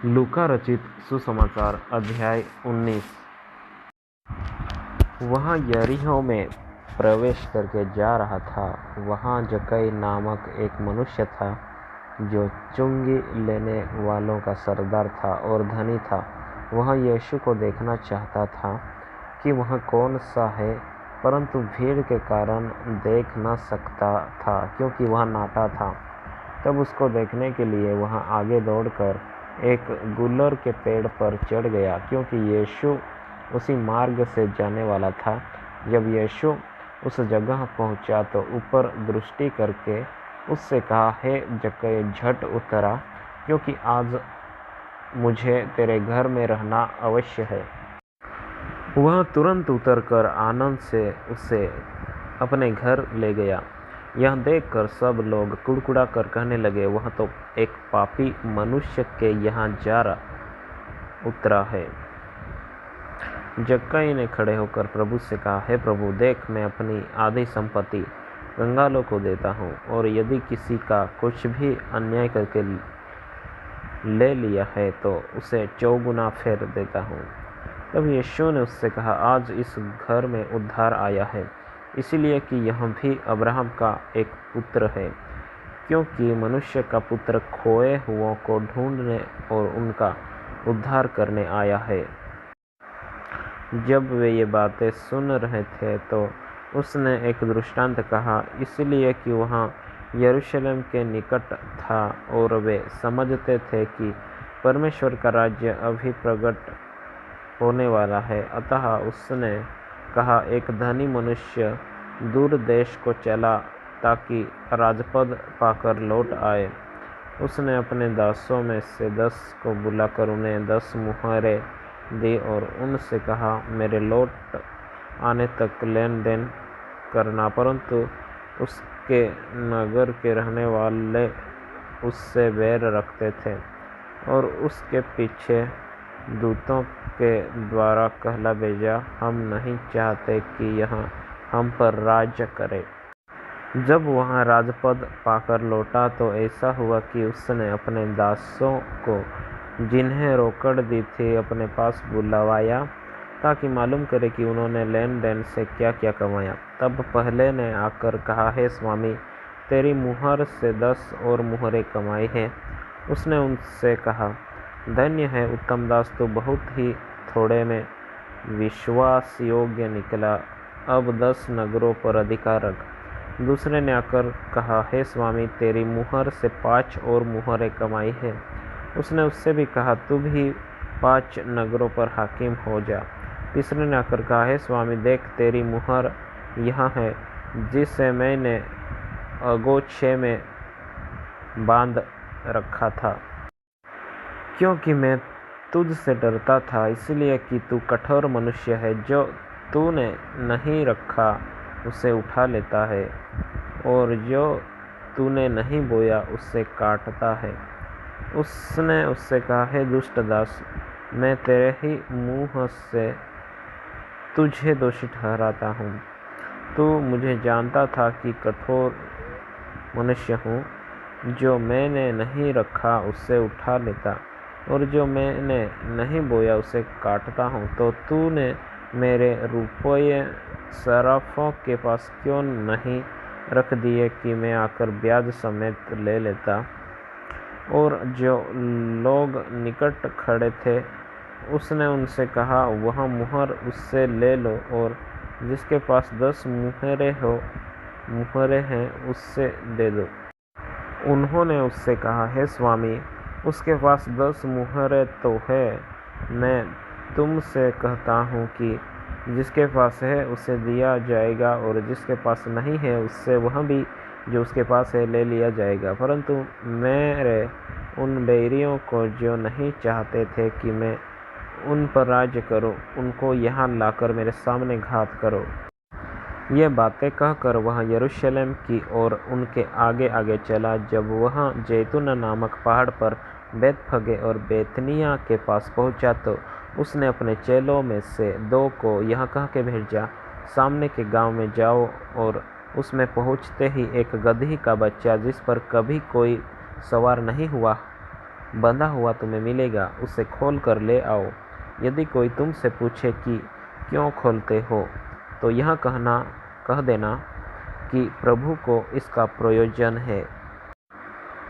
लूका रचित सुसमाचार अध्याय 19। वह यरीहो में प्रवेश करके जा रहा था। वहाँ जक्कई नामक एक मनुष्य था जो चुंगी लेने वालों का सरदार था और धनी था। वह यीशु को देखना चाहता था कि वह कौन सा है, परंतु भीड़ के कारण देख न सकता था क्योंकि वह नाटा था। तब उसको देखने के लिए वह आगे दौड़कर एक गुलर के पेड़ पर चढ़ गया, क्योंकि यीशु उसी मार्ग से जाने वाला था। जब यीशु उस जगह पहुंचा तो ऊपर दृष्टि करके उससे कहा, हे जक्कई, झट उतरा, क्योंकि आज मुझे तेरे घर में रहना अवश्य है। वह तुरंत उतरकर आनंद से उसे अपने घर ले गया। यह देखकर सब लोग कुड़कुड़ा कर कहने लगे, वह तो एक पापी मनुष्य के यहाँ जा उतरा है। जक्कई ने खड़े होकर प्रभु से कहा, हे प्रभु, देख, मैं अपनी आधी संपत्ति कंगालों को देता हूँ, और यदि किसी का कुछ भी अन्याय करके ले लिया है तो उसे 4 गुना फेर देता हूँ। तब यीशु ने उससे कहा, आज इस घर में उद्धार आया है, इसलिए कि यह भी अब्राहम का एक पुत्र है, क्योंकि मनुष्य का पुत्र खोए हुओं को ढूंढने और उनका उद्धार करने आया है। जब वे ये बातें सुन रहे थे तो उसने एक दृष्टांत कहा, इसलिए कि वहाँ यरूशलेम के निकट था और वे समझते थे कि परमेश्वर का राज्य अभी प्रकट होने वाला है। अतः उसने कहा, एक धनी मनुष्य दूर देश को चला ताकि राजपद पाकर लौट आए। उसने अपने दासों में से 10 को बुलाकर उन्हें 10 मुहरें दी और उनसे कहा, मेरे लौट आने तक लेन देन करना। परंतु उसके नगर के रहने वाले उससे बैर रखते थे और उसके पीछे दूतों के द्वारा कहला भेजा, हम नहीं चाहते कि यह हम पर राज्य करे। जब वह राजपद पाकर लौटा तो ऐसा हुआ कि उसने अपने दासों को, जिन्हें रोकड़ दी थी, अपने पास बुलवाया ताकि मालूम करे कि उन्होंने लेन देन से क्या क्या कमाया। तब पहले ने आकर कहा, हे स्वामी, तेरी मुहर से 10 और मुहरें कमाई हैं। उसने उनसे कहा, धन्य है उत्तम दास, तो बहुत ही थोड़े में विश्वास योग्य निकला, अब 10 नगरों पर अधिकार रख। दूसरे ने आकर कहा, हे स्वामी, तेरी मुहर से 5 और मुहरें कमाई है। उसने उससे भी कहा, तू भी 5 नगरों पर हाकिम हो जा। तीसरे ने आकर कहा, हे स्वामी, देख, तेरी मुहर यहाँ है, जिसे मैंने अगोछे में बांध रखा था, क्योंकि मैं तुझसे डरता था, इसलिए कि तू कठोर मनुष्य है, जो तूने नहीं रखा उसे उठा लेता है, और जो तूने नहीं बोया उससे काटता है। उसने उससे कहा, हे दुष्ट दास, मैं तेरे ही मुँह से तुझे दोषी ठहराता हूँ। तू मुझे जानता था कि कठोर मनुष्य हूँ, जो मैंने नहीं रखा उससे उठा लेता, और जो मैंने नहीं बोया उसे काटता हूँ। तो तूने मेरे रुपये सराफों के पास क्यों नहीं रख दिए कि मैं आकर ब्याज समेत ले लेता। और जो लोग निकट खड़े थे, उसने उनसे कहा, वह मुहर उससे ले लो, और जिसके पास 10 मुहरें हैं उससे दे दो। उन्होंने उससे कहा, हे स्वामी, उसके पास 10 मुहरें तो है। मैं तुमसे कहता हूँ कि जिसके पास है उसे दिया जाएगा, और जिसके पास नहीं है उससे वह भी जो उसके पास है ले लिया जाएगा। परंतु मेरे उन बैरियों को, जो नहीं चाहते थे कि मैं उन पर राज्य करूं, उनको यहाँ लाकर मेरे सामने घात करो। ये बातें कहकर वह यरूशलेम की ओर उनके आगे आगे चला। जब वह जैतून नामक पहाड़ पर बेतफगे और बेतनिया के पास पहुंचा तो उसने अपने चेलों में से 2 को यह कह के भेजा, सामने के गांव में जाओ, और उसमें पहुंचते ही एक गदही का बच्चा, जिस पर कभी कोई सवार नहीं हुआ बंधा हुआ तुम्हें मिलेगा, उसे खोल कर ले आओ। यदि कोई तुमसे पूछे कि क्यों खोलते हो, तो यह कह देना कि प्रभु को इसका प्रयोजन है।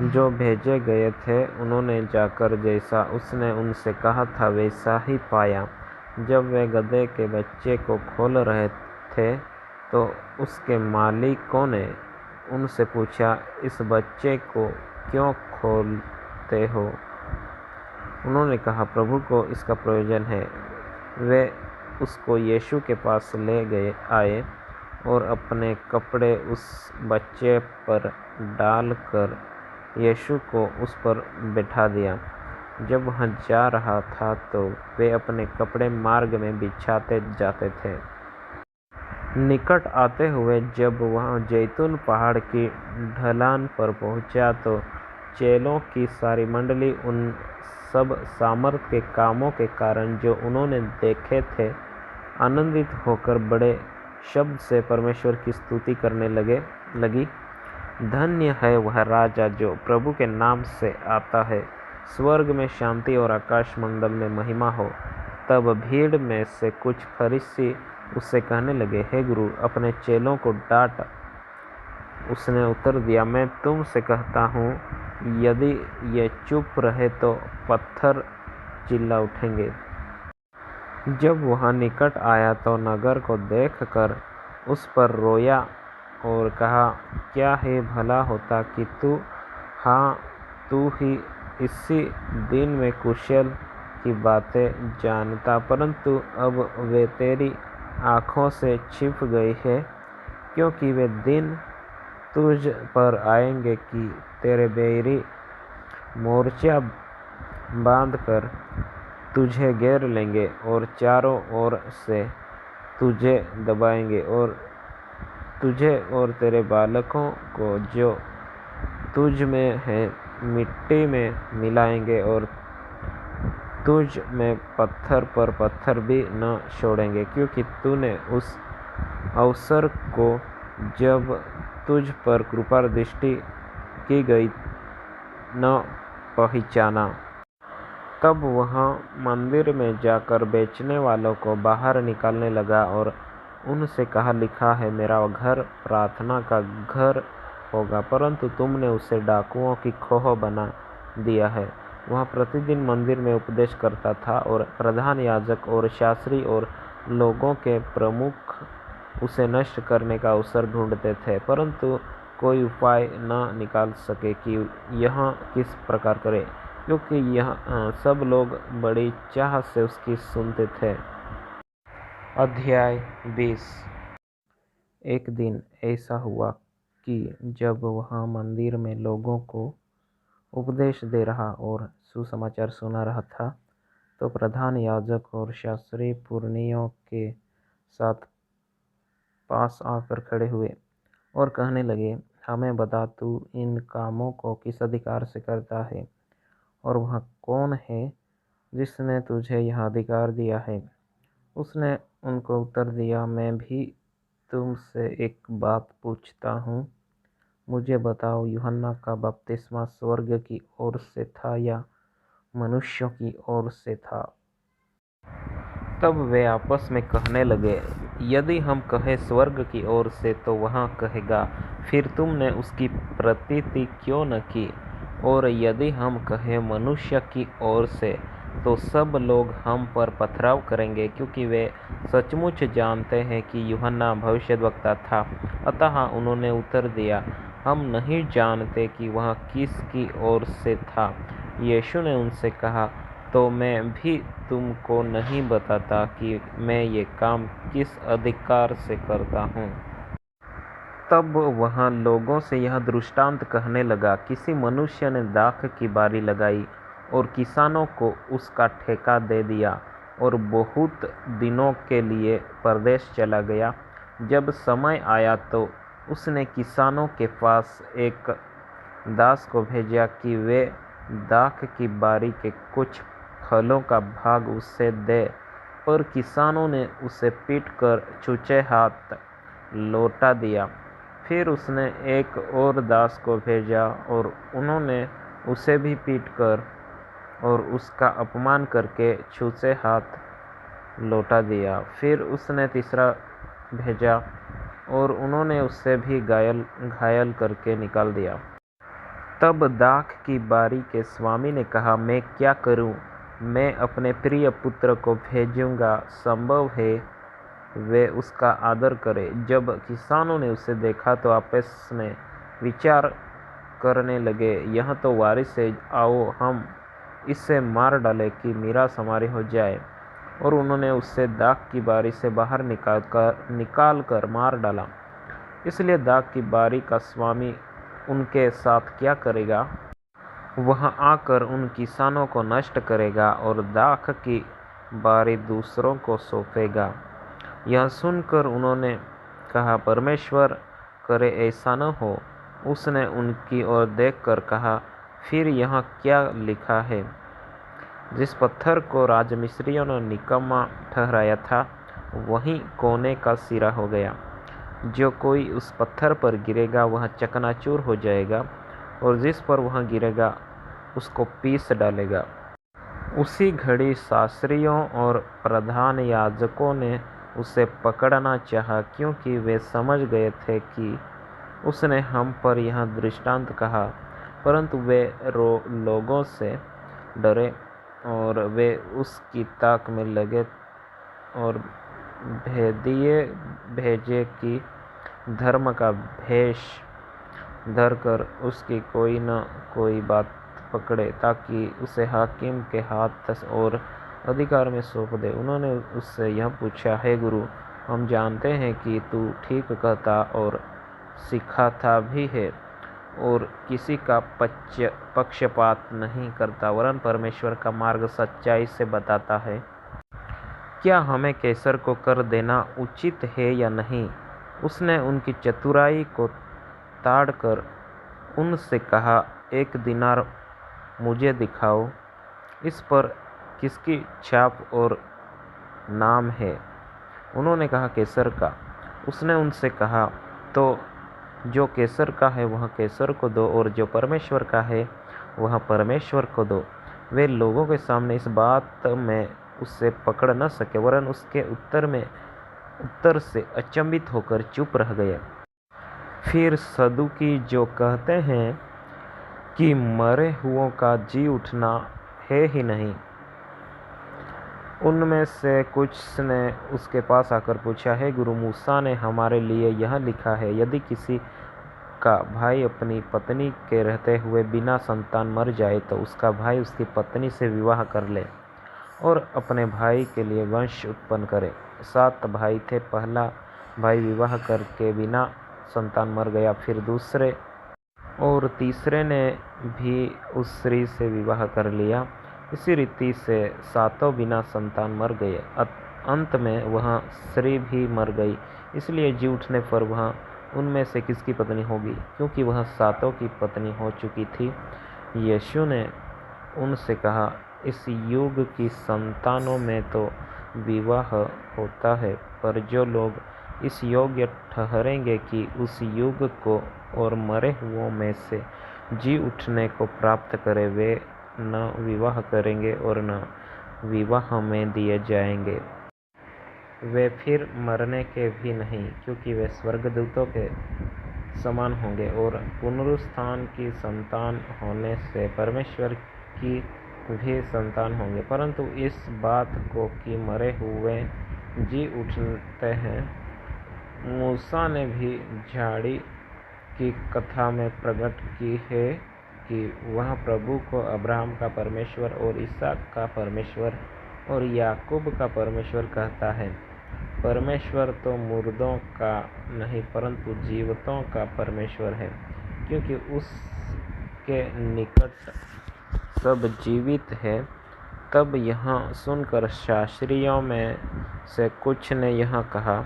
जो भेजे गए थे उन्होंने जाकर जैसा उसने उनसे कहा था वैसा ही पाया। जब वे गधे के बच्चे को खोल रहे थे तो उसके मालिकों ने उनसे पूछा, इस बच्चे को क्यों खोलते हो? उन्होंने कहा, प्रभु को इसका प्रयोजन है। वे उसको यीशु के पास ले आए और अपने कपड़े उस बच्चे पर डालकर यीशु को उस पर बैठा दिया। जब वह जा रहा था तो वे अपने कपड़े मार्ग में बिछाते जाते थे। निकट आते हुए जब वह जैतून पहाड़ की ढलान पर पहुंचा तो चेलों की सारी मंडली उन सब सामर्थ के कामों के कारण जो उन्होंने देखे थे आनंदित होकर बड़े शब्द से परमेश्वर की स्तुति करने लगी। धन्य है वह राजा जो प्रभु के नाम से आता है, स्वर्ग में शांति और आकाश मंडल में महिमा हो। तब भीड़ में से कुछ फरीसी उससे कहने लगे, हे गुरु, अपने चेलों को डांट। उसने उत्तर दिया, मैं तुमसे कहता हूँ, यदि ये चुप रहे तो पत्थर चिल्ला उठेंगे। जब वह निकट आया तो नगर को देखकर उस पर रोया और कहा, क्या है भला होता कि तू ही इसी दिन में कुशल की बातें जानता, परंतु अब वे तेरी आँखों से छिप गई है, क्योंकि वे दिन तुझ पर आएंगे कि तेरे बैरी मोर्चा बांधकर तुझे घेर लेंगे और चारों ओर से तुझे दबाएंगे और तुझे और तेरे बालकों को जो तुझ में है मिट्टी में मिलाएंगे और तुझ में पत्थर पर पत्थर भी न छोड़ेंगे, क्योंकि तूने उस अवसर को जब तुझ पर कृपा दृष्टि की गई न पहचाना। तब वह मंदिर में जाकर बेचने वालों को बाहर निकालने लगा और उनसे कहा, लिखा है, मेरा घर प्रार्थना का घर होगा, परंतु तुमने उसे डाकुओं की खोह बना दिया है। वह प्रतिदिन मंदिर में उपदेश करता था और प्रधान याजक और शास्त्री और लोगों के प्रमुख उसे नष्ट करने का अवसर ढूंढते थे, परंतु कोई उपाय न निकाल सके कि यह किस प्रकार करे, क्योंकि यह सब लोग बड़ी चाह से उसकी सुनते थे। अध्याय 20। एक दिन ऐसा हुआ कि जब वह मंदिर में लोगों को उपदेश दे रहा और सुसमाचार सुना रहा था, तो प्रधान याजक और शास्त्री पुरनियों के साथ पास आकर खड़े हुए और कहने लगे, हमें बता, तू इन कामों को किस अधिकार से करता है, और वह कौन है जिसने तुझे यह अधिकार दिया है? उसने उनको उत्तर दिया, मैं भी तुमसे एक बात पूछता हूँ, मुझे बताओ, यूहन्ना का बपतिस्मा स्वर्ग की ओर से था या मनुष्यों की ओर से था? तब वे आपस में कहने लगे, यदि हम कहें स्वर्ग की ओर से तो वह कहेगा, फिर तुमने उसकी प्रतीति क्यों न की? और यदि हम कहें मनुष्य की ओर से तो सब लोग हम पर पथराव करेंगे, क्योंकि वे सचमुच जानते हैं कि यूहन्ना भविष्यद्वक्ता था। अतः उन्होंने उत्तर दिया, हम नहीं जानते कि वह किसकी ओर से था। यीशु ने उनसे कहा, तो मैं भी तुमको नहीं बताता कि मैं ये काम किस अधिकार से करता हूँ। तब वह लोगों से यह दृष्टांत कहने लगा, किसी मनुष्य ने दाख की बारी लगाई और किसानों को उसका ठेका दे दिया और बहुत दिनों के लिए परदेश चला गया। जब समय आया तो उसने किसानों के पास एक दास को भेजा कि वे दाख की बारी के कुछ फलों का भाग उससे दे, पर किसानों ने उसे पीटकर छूछे हाथ लौटा दिया। फिर उसने एक और दास को भेजा और उन्होंने उसे भी पीटकर और उसका अपमान करके छूछे हाथ लौटा दिया। फिर उसने तीसरा भेजा और उन्होंने उससे भी घायल करके निकाल दिया। तब दाख की बारी के स्वामी ने कहा, मैं क्या करूं? मैं अपने प्रिय पुत्र को भेजूंगा, संभव है वे उसका आदर करें। जब किसानों ने उसे देखा तो आपस में विचार करने लगे, यह तो वारिस है, आओ हम इसे मार डालें कि मीरा हमारी हो जाए। और उन्होंने उसे दाख की बारी से बाहर निकाल कर मार डाला। इसलिए दाख की बारी का स्वामी उनके साथ क्या करेगा? वह आकर उन किसानों को नष्ट करेगा और दाख की बारी दूसरों को सौंपेगा। यह सुनकर उन्होंने कहा, परमेश्वर करे ऐसा न हो। उसने उनकी ओर देखकर कहा, फिर यहाँ क्या लिखा है? जिस पत्थर को राजमिस्त्रियों ने निकम्मा ठहराया था, वही कोने का सिरा हो गया। जो कोई उस पत्थर पर गिरेगा वह चकनाचूर हो जाएगा, और जिस पर वह गिरेगा उसको पीस डालेगा। उसी घड़ी शास्त्रियों और प्रधान याजकों ने उसे पकड़ना चाहा, क्योंकि वे समझ गए थे कि उसने हम पर यह दृष्टांत कहा। परंतु वे लोगों से डरे और वे उसकी ताक में लगे और भेजे कि धर्म का भेष धरकर उसकी कोई न कोई बात पकड़े, ताकि उसे हाकिम के हाथ और अधिकार में सौंप दे। उन्होंने उससे यह पूछा, हे गुरु, हम जानते हैं कि तू ठीक कहता और सिखाता भी है और किसी का पक्षपात नहीं करता, वरन परमेश्वर का मार्ग सच्चाई से बताता है। क्या हमें कैसर को कर देना उचित है या नहीं? उसने उनकी चतुराई को ताड़कर उनसे कहा, एक दिनार मुझे दिखाओ, इस पर किसकी छाप और नाम है? उन्होंने कहा, कैसर का। उसने उनसे कहा, तो जो कैसर का है वह कैसर को दो, और जो परमेश्वर का है वह परमेश्वर को दो। वे लोगों के सामने इस बात में उससे पकड़ न सके, वरन उसके उत्तर से अचंभित होकर चुप रह गए। फिर सदुकी, जो कहते हैं कि मरे हुओं का जी उठना है ही नहीं, उनमें से कुछ ने उसके पास आकर पूछा, हे गुरु, मूसा ने हमारे लिए यह लिखा है, यदि किसी का भाई अपनी पत्नी के रहते हुए बिना संतान मर जाए तो उसका भाई उसकी पत्नी से विवाह कर ले और अपने भाई के लिए वंश उत्पन्न करे। 7 भाई थे। पहला भाई विवाह करके बिना संतान मर गया, फिर दूसरे और तीसरे ने भी उस स्त्री से विवाह कर लिया। इसी रीति से 7 बिना संतान मर गए। अंत में वह स्त्री भी मर गई। इसलिए जी उठने पर वह उनमें से किसकी पत्नी होगी, क्योंकि वह 7 की पत्नी हो चुकी थी। यीशु ने उनसे कहा, इस युग की संतानों में तो विवाह होता है, पर जो लोग इस योग्य ठहरेंगे कि उस युग को और मरे हुओं में से जी उठने को प्राप्त करें, वे न विवाह करेंगे और न विवाह में दिए जाएंगे। वे फिर मरने के भी नहीं, क्योंकि वे स्वर्गदूतों के समान होंगे और पुनरुत्थान की संतान होने से परमेश्वर की भी संतान होंगे। परंतु इस बात को कि मरे हुए जी उठते हैं, मूसा ने भी झाड़ी की कथा में प्रकट की है कि वह प्रभु को अब्राहम का परमेश्वर और इसहाक का परमेश्वर और याकूब का परमेश्वर कहता है। परमेश्वर तो मुर्दों का नहीं परंतु जीवितों का परमेश्वर है, क्योंकि उसके निकट सब जीवित है। तब यह सुनकर शास्त्रियों में से कुछ ने यह कहा,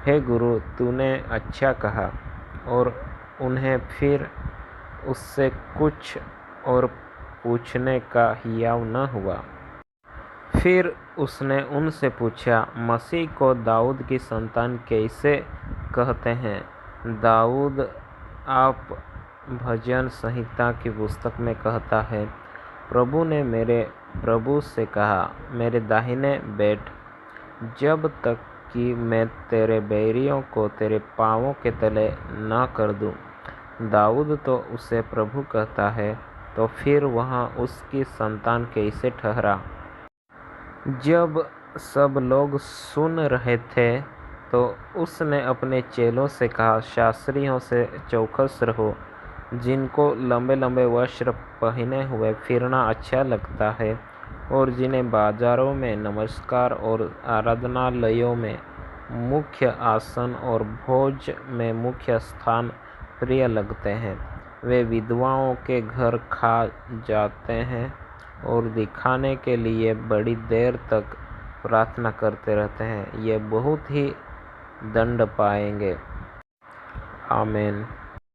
हे गुरु, तूने अच्छा कहा। और उन्हें फिर उससे कुछ और पूछने का हियाव न हुआ। फिर उसने उनसे पूछा, मसीह को दाऊद की संतान कैसे कहते हैं? दाऊद आप भजन संहिता की पुस्तक में कहता है, प्रभु ने मेरे प्रभु से कहा, मेरे दाहिने बैठ, जब तक कि मैं तेरे बैरियों को तेरे पाँवों के तले न कर दूं। दाऊद तो उसे प्रभु कहता है, तो फिर वहाँ उसकी संतान कैसे ठहरा? जब सब लोग सुन रहे थे तो उसने अपने चेलों से कहा, शास्त्रियों से चौकस रहो, जिनको लंबे लंबे वस्त्र पहने हुए फिरना अच्छा लगता है और जिन्हें बाजारों में नमस्कार और आराधनालयों में मुख्य आसन और भोज में मुख्य स्थान प्रिय लगते हैं। वे विधवाओं के घर खा जाते हैं और दिखाने के लिए बड़ी देर तक प्रार्थना करते रहते हैं। ये बहुत ही दंड पाएंगे। आमीन।